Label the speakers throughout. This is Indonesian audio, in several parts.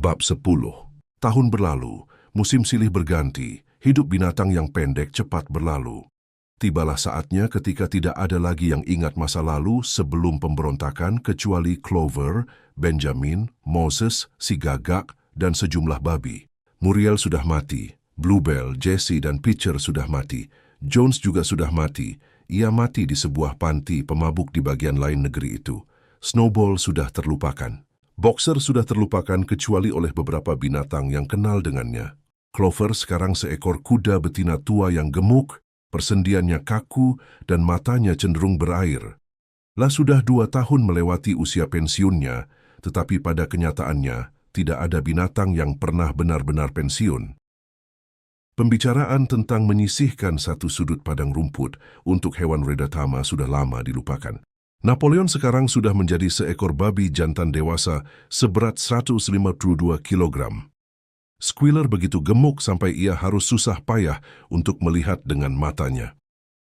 Speaker 1: Bab 10. Tahun berlalu, musim silih berganti, hidup binatang yang pendek cepat berlalu. Tibalah saatnya ketika tidak ada lagi yang ingat masa lalu sebelum pemberontakan kecuali Clover, Benjamin, Moses, si gagak, dan sejumlah babi. Muriel sudah mati, Bluebell, Jesse, dan Pitcher sudah mati. Jones juga sudah mati. Ia mati di sebuah panti pemabuk di bagian lain negeri itu. Snowball sudah terlupakan. Boxer sudah terlupakan kecuali oleh beberapa binatang yang kenal dengannya. Clover sekarang seekor kuda betina tua yang gemuk, persendiannya kaku, dan matanya cenderung berair. Sudah 2 tahun melewati usia pensiunnya, tetapi pada kenyataannya tidak ada binatang yang pernah benar-benar pensiun. Pembicaraan tentang menyisihkan satu sudut padang rumput untuk hewan redatama sudah lama dilupakan. Napoleon sekarang sudah menjadi seekor babi jantan dewasa seberat 152 kilogram. Squealer begitu gemuk sampai ia harus susah payah untuk melihat dengan matanya.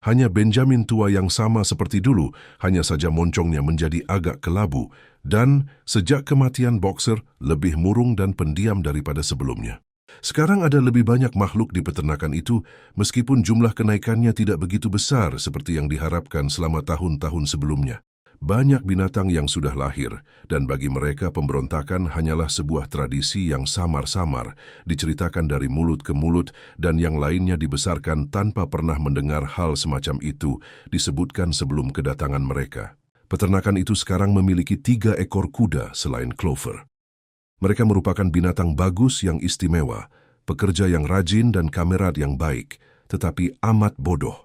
Speaker 1: Hanya Benjamin tua yang sama seperti dulu, hanya saja moncongnya menjadi agak kelabu, dan sejak kematian Boxer lebih murung dan pendiam daripada sebelumnya. Sekarang ada lebih banyak makhluk di peternakan itu, meskipun jumlah kenaikannya tidak begitu besar seperti yang diharapkan selama tahun-tahun sebelumnya. Banyak binatang yang sudah lahir, dan bagi mereka pemberontakan hanyalah sebuah tradisi yang samar-samar, diceritakan dari mulut ke mulut, dan yang lainnya dibesarkan tanpa pernah mendengar hal semacam itu disebutkan sebelum kedatangan mereka. Peternakan itu sekarang memiliki 3 ekor kuda selain Clover. Mereka merupakan binatang bagus yang istimewa, pekerja yang rajin dan kamerat yang baik, tetapi amat bodoh.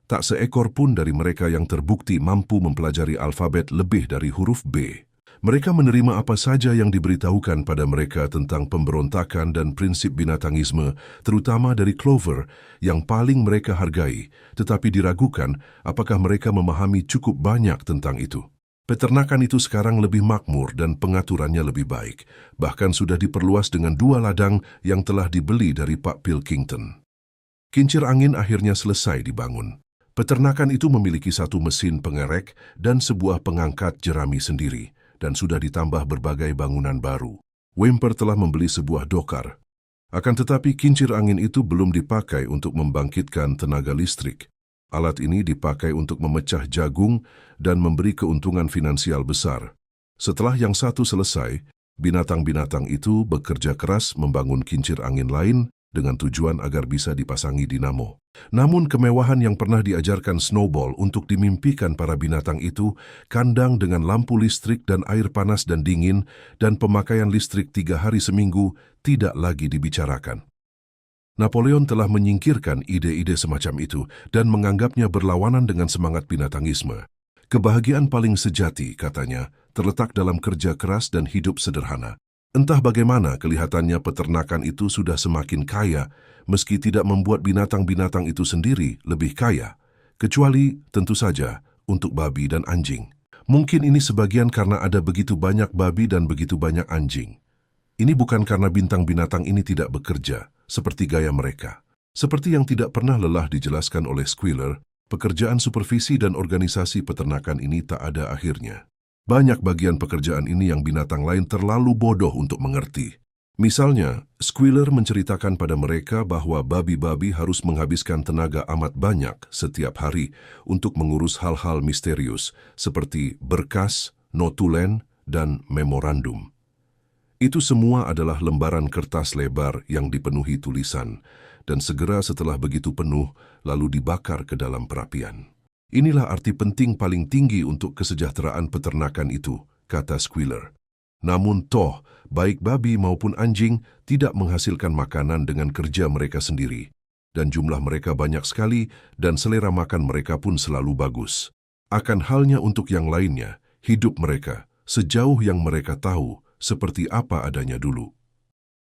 Speaker 1: Tak seekor pun dari mereka yang terbukti mampu mempelajari alfabet lebih dari huruf B. Mereka menerima apa saja yang diberitahukan pada mereka tentang pemberontakan dan prinsip binatangisme, terutama dari Clover, yang paling mereka hargai, tetapi diragukan apakah mereka memahami cukup banyak tentang itu. Peternakan itu sekarang lebih makmur dan pengaturannya lebih baik. Bahkan sudah diperluas dengan 2 ladang yang telah dibeli dari Pak Pilkington. Kincir angin akhirnya selesai dibangun. Peternakan itu memiliki 1 mesin pengerek dan sebuah pengangkat jerami sendiri, dan sudah ditambah berbagai bangunan baru. Whymper telah membeli sebuah dokar. Akan tetapi kincir angin itu belum dipakai untuk membangkitkan tenaga listrik. Alat ini dipakai untuk memecah jagung dan memberi keuntungan finansial besar. Setelah yang satu selesai, binatang-binatang itu bekerja keras membangun kincir angin lain dengan tujuan agar bisa dipasangi dinamo. Namun kemewahan yang pernah diajarkan Snowball untuk dimimpikan para binatang itu, kandang dengan lampu listrik dan air panas dan dingin, dan pemakaian listrik 3 hari seminggu, tidak lagi dibicarakan. Napoleon telah menyingkirkan ide-ide semacam itu dan menganggapnya berlawanan dengan semangat binatangisme. Kebahagiaan paling sejati, katanya, terletak dalam kerja keras dan hidup sederhana. Entah bagaimana kelihatannya peternakan itu sudah semakin kaya, meski tidak membuat binatang-binatang itu sendiri lebih kaya, kecuali tentu saja untuk babi dan anjing. Mungkin ini sebagian karena ada begitu banyak babi dan begitu banyak anjing. Ini bukan karena bintang binatang ini tidak bekerja, seperti gaya mereka. Seperti yang tidak pernah lelah dijelaskan oleh Squealer, pekerjaan supervisi dan organisasi peternakan ini tak ada akhirnya. Banyak bagian pekerjaan ini yang binatang lain terlalu bodoh untuk mengerti. Misalnya, Squealer menceritakan pada mereka bahwa babi-babi harus menghabiskan tenaga amat banyak setiap hari untuk mengurus hal-hal misterius, seperti berkas, notulen, dan memorandum. Itu semua adalah lembaran kertas lebar yang dipenuhi tulisan, dan segera setelah begitu penuh, lalu dibakar ke dalam perapian. Inilah arti penting paling tinggi untuk kesejahteraan peternakan itu, kata Squealer. Namun toh, baik babi maupun anjing tidak menghasilkan makanan dengan kerja mereka sendiri, dan jumlah mereka banyak sekali dan selera makan mereka pun selalu bagus. Akan halnya untuk yang lainnya, hidup mereka, sejauh yang mereka tahu, seperti apa adanya dulu.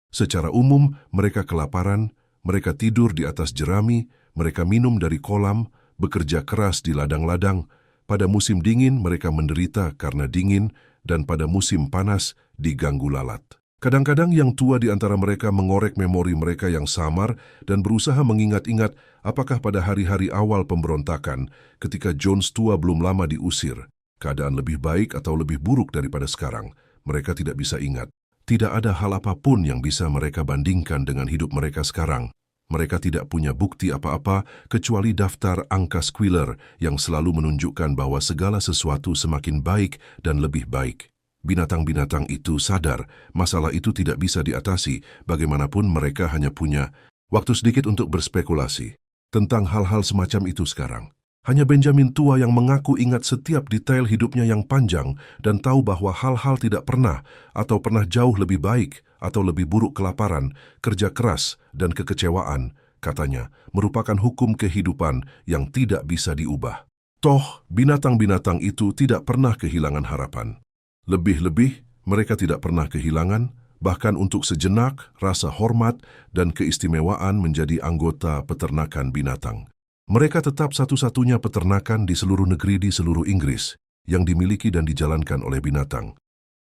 Speaker 1: Secara umum, mereka kelaparan, mereka tidur di atas jerami, mereka minum dari kolam, bekerja keras di ladang-ladang. Pada musim dingin, mereka menderita karena dingin, dan pada musim panas, diganggu lalat. Kadang-kadang yang tua di antara mereka mengorek memori mereka yang samar dan berusaha mengingat-ingat apakah pada hari-hari awal pemberontakan, ketika Jones tua belum lama diusir, keadaan lebih baik atau lebih buruk daripada sekarang. Mereka tidak bisa ingat. Tidak ada hal apapun yang bisa mereka bandingkan dengan hidup mereka sekarang. Mereka tidak punya bukti apa-apa kecuali daftar angka Squealer yang selalu menunjukkan bahwa segala sesuatu semakin baik dan lebih baik. Binatang-binatang itu sadar masalah itu tidak bisa diatasi, bagaimanapun mereka hanya punya waktu sedikit untuk berspekulasi tentang hal-hal semacam itu sekarang. Hanya Benjamin tua yang mengaku ingat setiap detail hidupnya yang panjang dan tahu bahwa hal-hal tidak pernah atau pernah jauh lebih baik atau lebih buruk kelaparan, kerja keras, dan kekecewaan, katanya, merupakan hukum kehidupan yang tidak bisa diubah. Toh, binatang-binatang itu tidak pernah kehilangan harapan. Lebih-lebih, mereka tidak pernah kehilangan, bahkan untuk sejenak, rasa hormat dan keistimewaan menjadi anggota peternakan binatang. Mereka tetap satu-satunya peternakan di seluruh negeri di seluruh Inggris yang dimiliki dan dijalankan oleh binatang.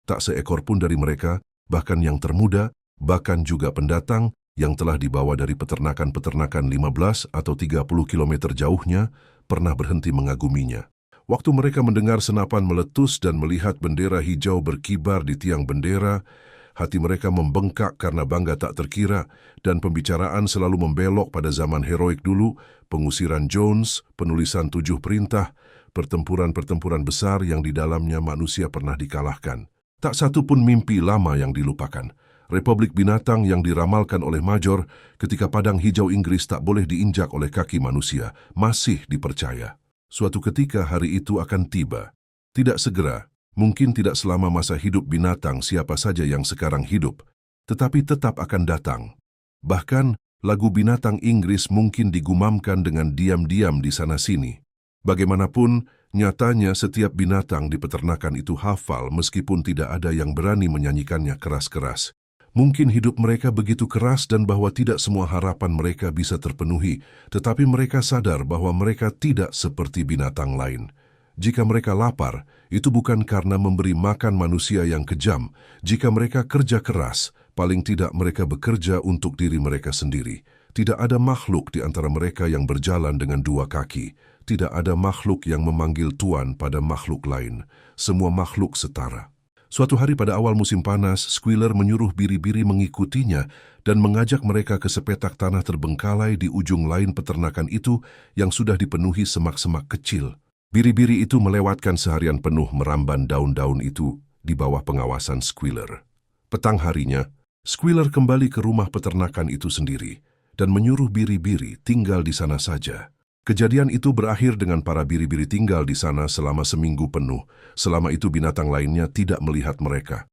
Speaker 1: Tak seekor pun dari mereka, bahkan yang termuda, bahkan juga pendatang yang telah dibawa dari peternakan-peternakan 15 atau 30 kilometer jauhnya, pernah berhenti mengaguminya. Waktu mereka mendengar senapan meletus dan melihat bendera hijau berkibar di tiang bendera, hati mereka membengkak karena bangga tak terkira, dan pembicaraan selalu membelok pada zaman heroik dulu, pengusiran Jones, penulisan 7 perintah, pertempuran-pertempuran besar yang di dalamnya manusia pernah dikalahkan. Tak satu pun mimpi lama yang dilupakan. Republik binatang yang diramalkan oleh Major ketika padang hijau Inggris tak boleh diinjak oleh kaki manusia, masih dipercaya. Suatu ketika hari itu akan tiba. Tidak segera, mungkin tidak selama masa hidup binatang siapa saja yang sekarang hidup, tetapi tetap akan datang. Bahkan, lagu binatang Inggris mungkin digumamkan dengan diam-diam di sana-sini. Bagaimanapun, nyatanya setiap binatang di peternakan itu hafal meskipun tidak ada yang berani menyanyikannya keras-keras. Mungkin hidup mereka begitu keras dan bahwa tidak semua harapan mereka bisa terpenuhi, tetapi mereka sadar bahwa mereka tidak seperti binatang lain. Jika mereka lapar, itu bukan karena memberi makan manusia yang kejam. Jika mereka kerja keras, paling tidak mereka bekerja untuk diri mereka sendiri. Tidak ada makhluk di antara mereka yang berjalan dengan 2 kaki. Tidak ada makhluk yang memanggil tuan pada makhluk lain. Semua makhluk setara. Suatu hari pada awal musim panas, Squealer menyuruh biri-biri mengikutinya dan mengajak mereka ke sepetak tanah terbengkalai di ujung lain peternakan itu yang sudah dipenuhi semak-semak kecil. Biri-biri itu melewatkan seharian penuh meramban daun-daun itu di bawah pengawasan Squealer. Petang harinya, Squealer kembali ke rumah peternakan itu sendiri dan menyuruh biri-biri tinggal di sana saja. Kejadian itu berakhir dengan para biri-biri tinggal di sana selama seminggu penuh. Selama itu binatang lainnya tidak melihat mereka.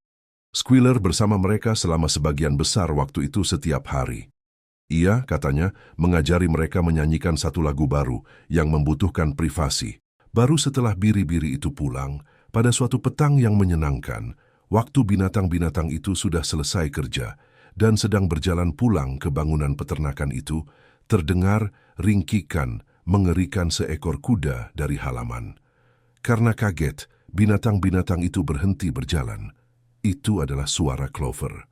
Speaker 1: Squealer bersama mereka selama sebagian besar waktu itu setiap hari. Ia, katanya, mengajari mereka menyanyikan satu lagu baru yang membutuhkan privasi. Baru setelah biri-biri itu pulang, pada suatu petang yang menyenangkan, waktu binatang-binatang itu sudah selesai kerja dan sedang berjalan pulang ke bangunan peternakan itu, terdengar ringkikan mengerikan seekor kuda dari halaman. Karena kaget, binatang-binatang itu berhenti berjalan. Itu adalah suara Clover.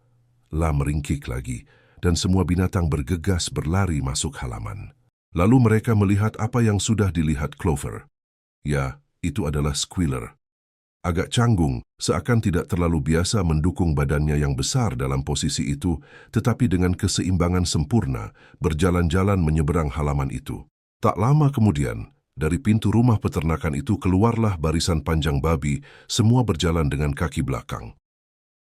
Speaker 1: La meringkik lagi, dan semua binatang bergegas berlari masuk halaman. Lalu mereka melihat apa yang sudah dilihat Clover. Ya, itu adalah Squealer. Agak canggung, seakan tidak terlalu biasa mendukung badannya yang besar dalam posisi itu, tetapi dengan keseimbangan sempurna, berjalan-jalan menyeberang halaman itu. Tak lama kemudian, dari pintu rumah peternakan itu keluarlah barisan panjang babi, semua berjalan dengan kaki belakang.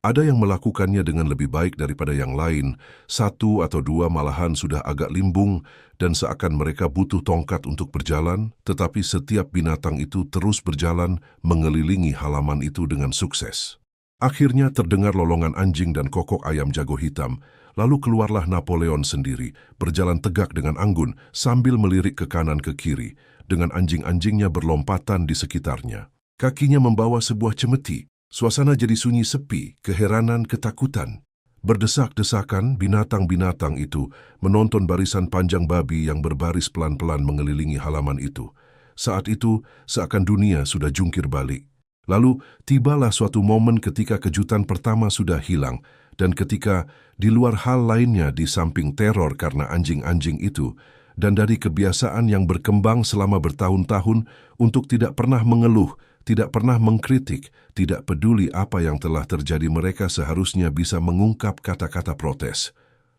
Speaker 1: Ada yang melakukannya dengan lebih baik daripada yang lain, 1 atau 2 malahan sudah agak limbung dan seakan mereka butuh tongkat untuk berjalan, tetapi setiap binatang itu terus berjalan mengelilingi halaman itu dengan sukses. Akhirnya terdengar lolongan anjing dan kokok ayam jago hitam, lalu keluarlah Napoleon sendiri, berjalan tegak dengan anggun sambil melirik ke kanan ke kiri, dengan anjing-anjingnya berlompatan di sekitarnya. Kakinya membawa sebuah cemeti. Suasana jadi sunyi sepi, keheranan, ketakutan. Berdesak-desakan, binatang-binatang itu menonton barisan panjang babi yang berbaris pelan-pelan mengelilingi halaman itu. Saat itu, seakan dunia sudah jungkir balik. Lalu, tibalah suatu momen ketika kejutan pertama sudah hilang, dan ketika di luar hal lainnya di samping teror karena anjing-anjing itu, dan dari kebiasaan yang berkembang selama bertahun-tahun untuk tidak pernah mengeluh, tidak pernah mengkritik, tidak peduli apa yang telah terjadi. Mereka seharusnya bisa mengungkap kata-kata protes.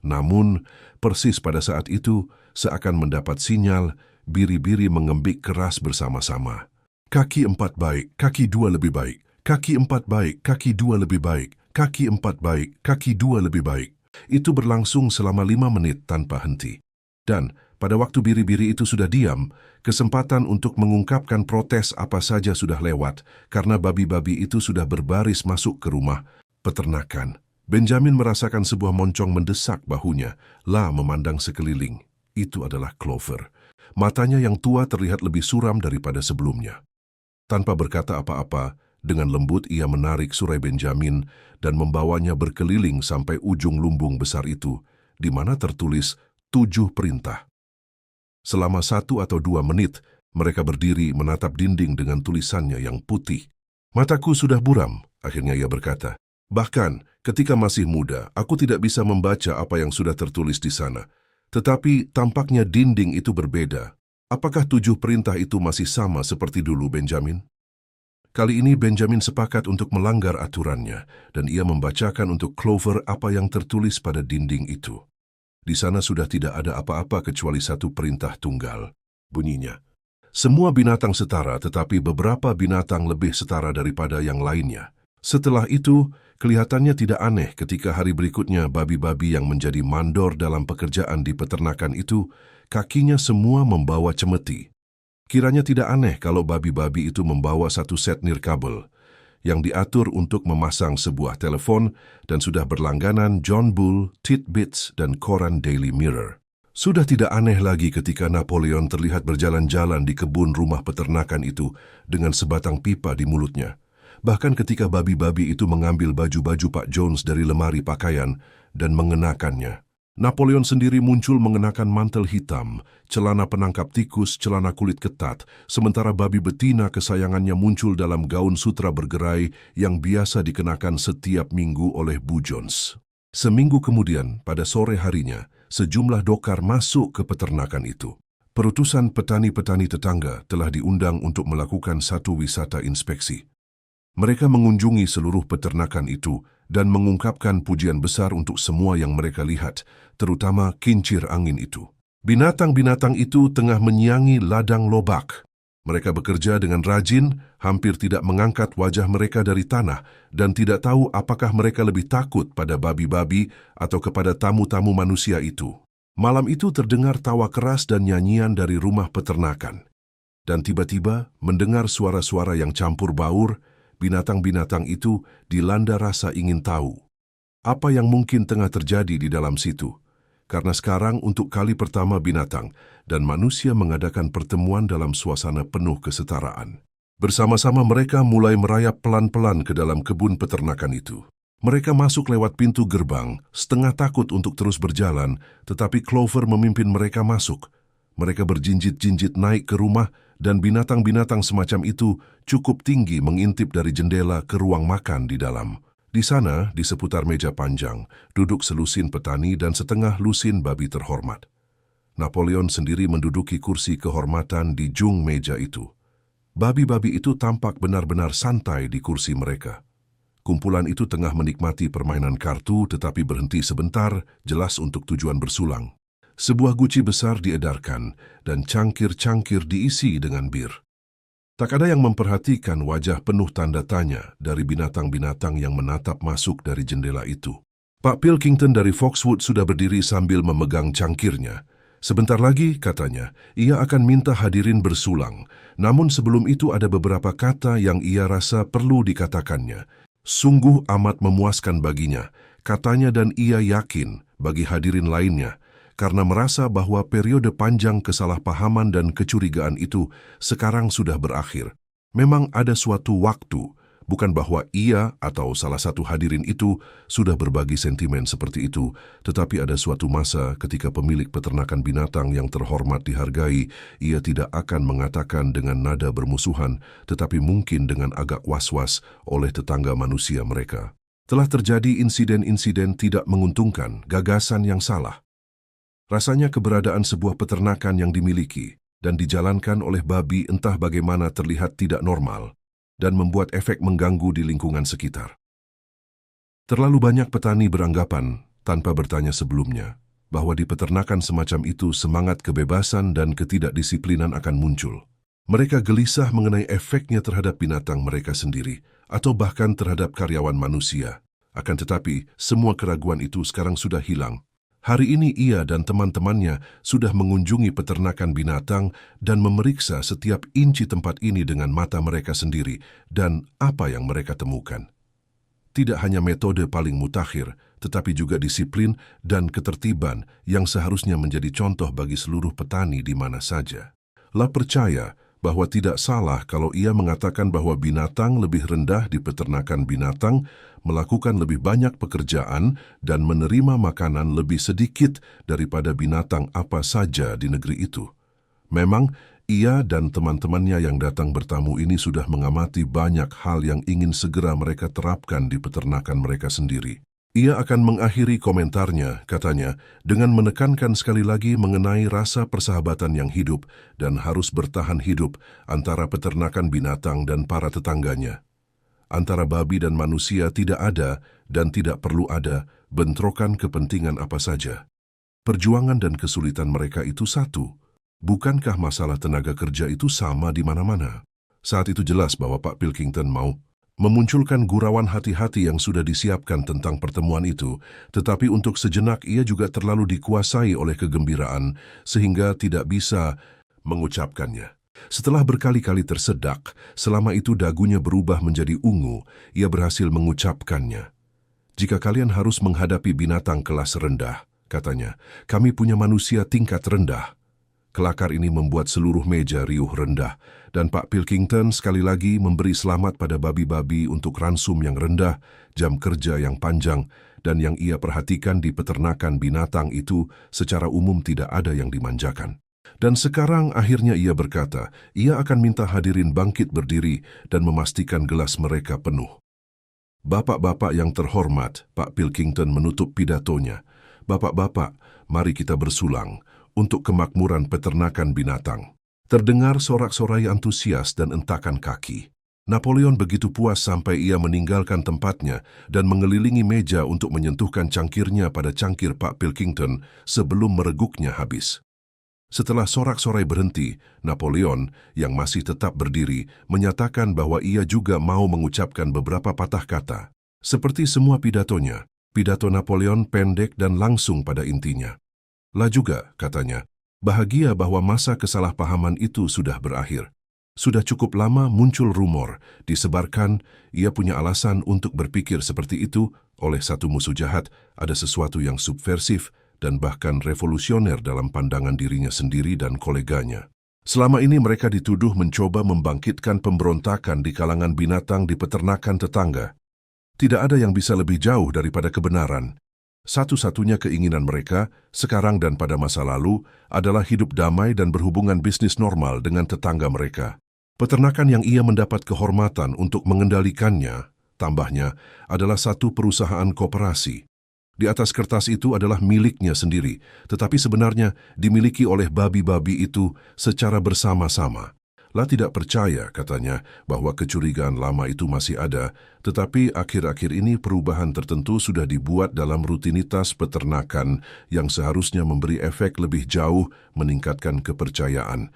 Speaker 1: Namun, persis pada saat itu, seakan mendapat sinyal, biri-biri mengembik keras bersama-sama. Kaki 4 baik, kaki 2 lebih baik. Kaki 4 baik, kaki 2 lebih baik. Kaki 4 baik, kaki 2 lebih baik. Itu berlangsung selama 5 menit tanpa henti. Dan pada waktu biri-biri itu sudah diam, kesempatan untuk mengungkapkan protes apa saja sudah lewat karena babi-babi itu sudah berbaris masuk ke rumah peternakan. Benjamin merasakan sebuah moncong mendesak bahunya, memandang sekeliling. Itu adalah Clover. Matanya yang tua terlihat lebih suram daripada sebelumnya. Tanpa berkata apa-apa, dengan lembut ia menarik surai Benjamin dan membawanya berkeliling sampai ujung lumbung besar itu, di mana tertulis 7 perintah. Selama 1 atau 2 menit, mereka berdiri menatap dinding dengan tulisannya yang putih. Mataku sudah buram, akhirnya ia berkata. Bahkan, ketika masih muda, aku tidak bisa membaca apa yang sudah tertulis di sana. Tetapi tampaknya dinding itu berbeda. Apakah 7 perintah itu masih sama seperti dulu, Benjamin? Kali ini Benjamin sepakat untuk melanggar aturannya, dan ia membacakan untuk Clover apa yang tertulis pada dinding itu. Di sana sudah tidak ada apa-apa kecuali 1 perintah tunggal. Bunyinya, semua binatang setara, tetapi beberapa binatang lebih setara daripada yang lainnya. Setelah itu, kelihatannya tidak aneh ketika hari berikutnya babi-babi yang menjadi mandor dalam pekerjaan di peternakan itu, kakinya semua membawa cemeti. Kiranya tidak aneh kalau babi-babi itu membawa 1 set nirkabel yang diatur untuk memasang sebuah telepon dan sudah berlangganan John Bull, Titbits, dan koran Daily Mirror. Sudah tidak aneh lagi ketika Napoleon terlihat berjalan-jalan di kebun rumah peternakan itu dengan sebatang pipa di mulutnya. Bahkan ketika babi-babi itu mengambil baju-baju Pak Jones dari lemari pakaian dan mengenakannya. Napoleon sendiri muncul mengenakan mantel hitam, celana penangkap tikus, celana kulit ketat, sementara babi betina kesayangannya muncul dalam gaun sutra bergerai yang biasa dikenakan setiap minggu oleh Bu Jones. Seminggu kemudian, pada sore harinya, sejumlah dokar masuk ke peternakan itu. Perutusan petani-petani tetangga telah diundang untuk melakukan 1 wisata inspeksi. Mereka mengunjungi seluruh peternakan itu dan mengungkapkan pujian besar untuk semua yang mereka lihat, terutama kincir angin itu. Binatang-binatang itu tengah menyiangi ladang lobak. Mereka bekerja dengan rajin, hampir tidak mengangkat wajah mereka dari tanah, dan tidak tahu apakah mereka lebih takut pada babi-babi atau kepada tamu-tamu manusia itu. Malam itu terdengar tawa keras dan nyanyian dari rumah peternakan. Dan tiba-tiba mendengar suara-suara yang campur baur. Binatang-binatang itu dilanda rasa ingin tahu apa yang mungkin tengah terjadi di dalam situ. Karena sekarang untuk kali pertama binatang dan manusia mengadakan pertemuan dalam suasana penuh kesetaraan. Bersama-sama mereka mulai merayap pelan-pelan ke dalam kebun peternakan itu. Mereka masuk lewat pintu gerbang, setengah takut untuk terus berjalan, tetapi Clover memimpin mereka masuk. Mereka berjinjit-jinjit naik ke rumah, dan binatang-binatang semacam itu cukup tinggi mengintip dari jendela ke ruang makan di dalam. Di sana, di seputar meja panjang, duduk selusin petani dan setengah lusin babi terhormat. Napoleon sendiri menduduki kursi kehormatan di ujung meja itu. Babi-babi itu tampak benar-benar santai di kursi mereka. Kumpulan itu tengah menikmati permainan kartu tetapi berhenti sebentar, jelas untuk tujuan bersulang. Sebuah guci besar diedarkan dan cangkir-cangkir diisi dengan bir. Tak ada yang memperhatikan wajah penuh tanda tanya dari binatang-binatang yang menatap masuk dari jendela itu. Pak Pilkington dari Foxwood sudah berdiri sambil memegang cangkirnya. Sebentar lagi, katanya, ia akan minta hadirin bersulang. Namun sebelum itu ada beberapa kata yang ia rasa perlu dikatakannya. Sungguh amat memuaskan baginya, katanya, dan ia yakin bagi hadirin lainnya, karena merasa bahwa periode panjang kesalahpahaman dan kecurigaan itu sekarang sudah berakhir. Memang ada suatu waktu, bukan bahwa ia atau salah satu hadirin itu sudah berbagi sentimen seperti itu, tetapi ada suatu masa ketika pemilik peternakan binatang yang terhormat dihargai, ia tidak akan mengatakan dengan nada bermusuhan, tetapi mungkin dengan agak was-was oleh tetangga manusia mereka. Telah terjadi insiden-insiden tidak menguntungkan, gagasan yang salah. Rasanya keberadaan sebuah peternakan yang dimiliki dan dijalankan oleh babi entah bagaimana terlihat tidak normal. dan membuat efek mengganggu di lingkungan sekitar. Terlalu banyak petani beranggapan, tanpa bertanya sebelumnya, bahwa di peternakan semacam itu semangat kebebasan dan ketidakdisiplinan akan muncul. Mereka gelisah mengenai efeknya terhadap binatang mereka sendiri, atau bahkan terhadap karyawan manusia. Akan tetapi, semua keraguan itu sekarang sudah hilang. Hari ini ia dan teman-temannya sudah mengunjungi peternakan binatang dan memeriksa setiap inci tempat ini dengan mata mereka sendiri dan apa yang mereka temukan. Tidak hanya metode paling mutakhir, tetapi juga disiplin dan ketertiban yang seharusnya menjadi contoh bagi seluruh petani di mana saja. La percaya bahwa tidak salah kalau ia mengatakan bahwa binatang lebih rendah di peternakan binatang, melakukan lebih banyak pekerjaan dan menerima makanan lebih sedikit daripada binatang apa saja di negeri itu. Memang, ia dan teman-temannya yang datang bertamu ini sudah mengamati banyak hal yang ingin segera mereka terapkan di peternakan mereka sendiri. Ia akan mengakhiri komentarnya, katanya, dengan menekankan sekali lagi mengenai rasa persahabatan yang hidup dan harus bertahan hidup antara peternakan binatang dan para tetangganya. Antara babi dan manusia tidak ada dan tidak perlu ada bentrokan kepentingan apa saja. Perjuangan dan kesulitan mereka itu satu. Bukankah masalah tenaga kerja itu sama di mana-mana? Saat itu jelas bahwa Pak Pilkington mau memunculkan gurauan hati-hati yang sudah disiapkan tentang pertemuan itu, tetapi untuk sejenak ia juga terlalu dikuasai oleh kegembiraan sehingga tidak bisa mengucapkannya. Setelah berkali-kali tersedak, selama itu dagunya berubah menjadi ungu, ia berhasil mengucapkannya. Jika kalian harus menghadapi binatang kelas rendah, katanya, kami punya manusia tingkat rendah. Kelakar ini membuat seluruh meja riuh rendah, dan Pak Pilkington sekali lagi memberi selamat pada babi-babi untuk ransum yang rendah, jam kerja yang panjang, dan yang ia perhatikan di peternakan binatang itu secara umum tidak ada yang dimanjakan. Dan sekarang akhirnya ia berkata, ia akan minta hadirin bangkit berdiri dan memastikan gelas mereka penuh. Bapak-bapak yang terhormat, Pak Pilkington menutup pidatonya. Bapak-bapak, mari kita bersulang untuk kemakmuran peternakan binatang. Terdengar sorak-sorai antusias dan entakan kaki. Napoleon begitu puas sampai ia meninggalkan tempatnya dan mengelilingi meja untuk menyentuhkan cangkirnya pada cangkir Pak Pilkington sebelum mereguknya habis. Setelah sorak-sorai berhenti, Napoleon, yang masih tetap berdiri, menyatakan bahwa ia juga mau mengucapkan beberapa patah kata. Seperti semua pidatonya, pidato Napoleon pendek dan langsung pada intinya. Lah juga, katanya, bahagia bahwa masa kesalahpahaman itu sudah berakhir. Sudah cukup lama muncul rumor, disebarkan, ia punya alasan untuk berpikir seperti itu oleh satu musuh jahat, ada sesuatu yang subversif dan bahkan revolusioner dalam pandangan dirinya sendiri dan koleganya. Selama ini mereka dituduh mencoba membangkitkan pemberontakan di kalangan binatang di peternakan tetangga. Tidak ada yang bisa lebih jauh daripada kebenaran. Satu-satunya keinginan mereka, sekarang dan pada masa lalu, adalah hidup damai dan berhubungan bisnis normal dengan tetangga mereka. Peternakan yang ia mendapat kehormatan untuk mengendalikannya, tambahnya, adalah satu perusahaan koperasi. Di atas kertas itu adalah miliknya sendiri, tetapi sebenarnya dimiliki oleh babi-babi itu secara bersama-sama. La tidak percaya, katanya, bahwa kecurigaan lama itu masih ada, tetapi akhir-akhir ini perubahan tertentu sudah dibuat dalam rutinitas peternakan yang seharusnya memberi efek lebih jauh meningkatkan kepercayaan.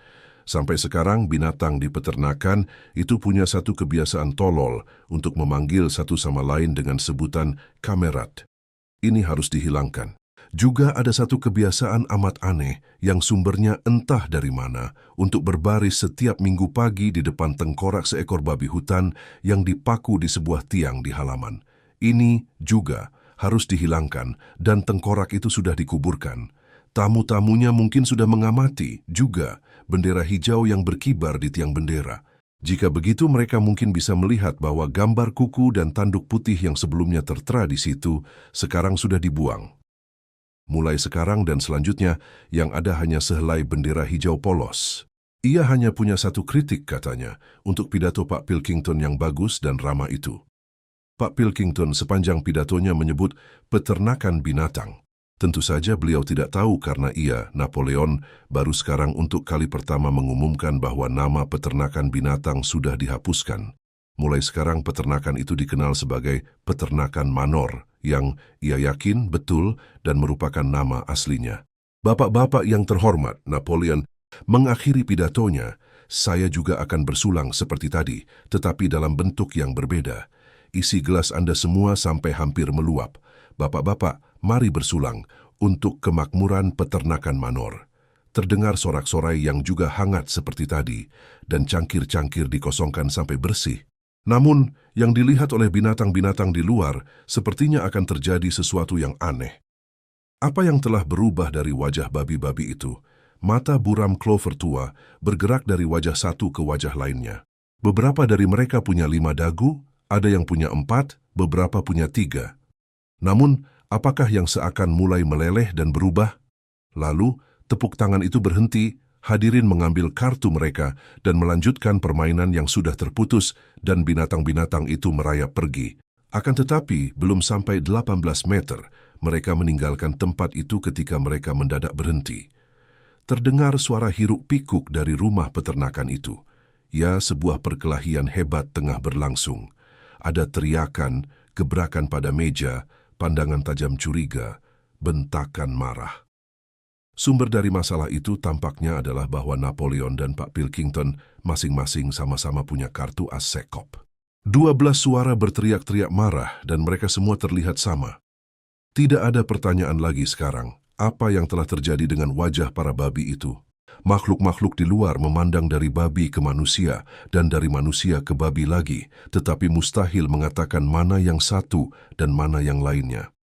Speaker 1: Sampai sekarang binatang di peternakan itu punya satu kebiasaan tolol untuk memanggil satu sama lain dengan sebutan kamerat. Ini harus dihilangkan. Juga ada satu kebiasaan amat aneh yang sumbernya entah dari mana untuk berbaris setiap minggu pagi di depan tengkorak seekor babi hutan yang dipaku di sebuah tiang di halaman. Ini juga harus dihilangkan dan tengkorak itu sudah dikuburkan. Tamu-tamunya mungkin sudah mengamati juga bendera hijau yang berkibar di tiang bendera. Jika begitu mereka mungkin bisa melihat bahwa gambar kuku dan tanduk putih yang sebelumnya tertera di situ sekarang sudah dibuang. Mulai sekarang dan selanjutnya, yang ada hanya sehelai bendera hijau polos. Ia hanya punya satu kritik, katanya, untuk pidato Pak Pilkington yang bagus dan ramah itu. Pak Pilkington sepanjang pidatonya menyebut peternakan binatang. Tentu saja beliau tidak tahu karena ia, Napoleon, baru sekarang untuk kali pertama mengumumkan bahwa nama peternakan binatang sudah dihapuskan. Mulai sekarang peternakan itu dikenal sebagai peternakan Manor, yang ia yakin betul dan merupakan nama aslinya. Bapak-bapak yang terhormat, Napoleon mengakhiri pidatonya. Saya juga akan bersulang seperti tadi, tetapi dalam bentuk yang berbeda. Isi gelas Anda semua sampai hampir meluap. Bapak-bapak, mari bersulang untuk kemakmuran peternakan Manor. Terdengar sorak-sorai yang juga hangat seperti tadi, dan cangkir-cangkir dikosongkan sampai bersih. Namun, yang dilihat oleh binatang-binatang di luar sepertinya akan terjadi sesuatu yang aneh. Apa yang telah berubah dari wajah babi-babi itu? Mata buram Clover tua bergerak dari wajah satu ke wajah lainnya. Beberapa dari mereka punya 5 dagu, ada yang punya 4, beberapa punya 3. Namun, apakah yang seakan mulai meleleh dan berubah? Lalu, tepuk tangan itu berhenti, hadirin mengambil kartu mereka dan melanjutkan permainan yang sudah terputus dan binatang-binatang itu merayap pergi. Akan tetapi, belum sampai 18 meter, mereka meninggalkan tempat itu ketika mereka mendadak berhenti. Terdengar suara hiruk-pikuk dari rumah peternakan itu. Ya, sebuah perkelahian hebat tengah berlangsung. Ada teriakan, gebrakan pada meja, pandangan tajam curiga, bentakan marah. Sumber dari masalah itu tampaknya adalah bahwa Napoleon dan Pak Pilkington masing-masing sama-sama punya kartu as sekop. 12 suara berteriak-teriak marah dan mereka semua terlihat sama. Tidak ada pertanyaan lagi sekarang, apa yang telah terjadi dengan wajah para babi itu. Makhluk-makhluk di luar memandang dari babi ke manusia dan dari manusia ke babi lagi, tetapi mustahil mengatakan mana yang satu dan mana yang lainnya.